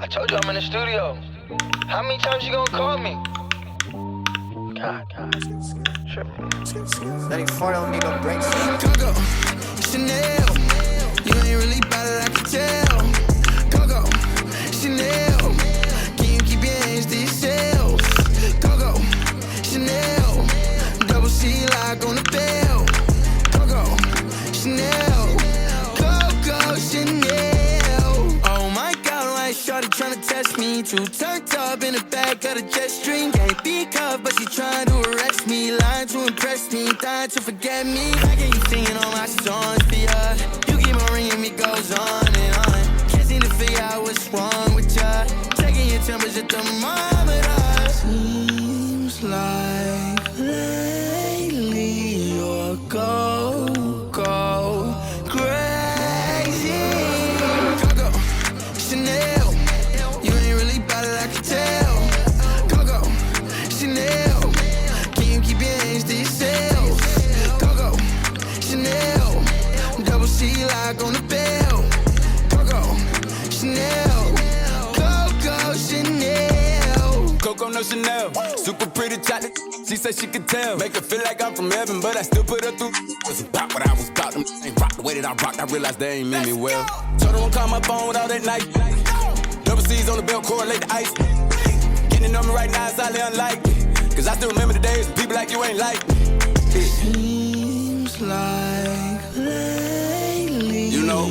I told you I'm in the studio. How many times you gonna call me? God. Tripping. 34 don't need no brakes. Coco, Chanel, you ain't really bad it, I can tell. Coco, Chanel, can you keep your hands to yourself? Coco, Chanel, double C lock on the bell. Coco, Chanel, Coco, Chanel. Oh my God, like shorty tryna test me. Too turned up in the back of the jet stream. Can't be cuffed, but she trying to arrest me. Lying to impress me, dying to forget me. I get you singing all my songs for ya. You keep on ringing me, goes on and on. Can't seem to figure out what's wrong with ya. Taking your temperature thermometer. Seems like lately you're go crazy. Coco, Chanel, you ain't really bad it, I can tell. Coco, Chanel, can you keep your hands to yourself? Coco, Chanel, double C lock on the bell. Coco, Chanel, Coco, Chanel. Coco no Chanel, super pretty chocolate. She said she could tell, make her feel like I'm from heaven, but I still put her through. Was about what I was about. Them ain't rock the way that I rocked. I realized they ain't mean me well. Told her don't call my phone all that night. Double C's on the belt, correlate the ice. Getting the number right now is highly unlikely. Cause I still remember the days when people like you ain't like me. Seems like lately You know,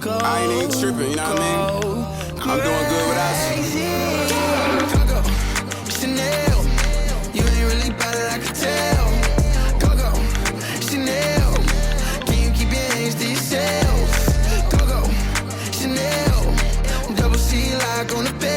I ain't even tripping, you know what I mean? I'm doing good without you. Coco, Chanel, you ain't really bad it, I can tell. Coco, Chanel, can you keep your hands to yourself? Coco, Chanel, double C lock on the bed.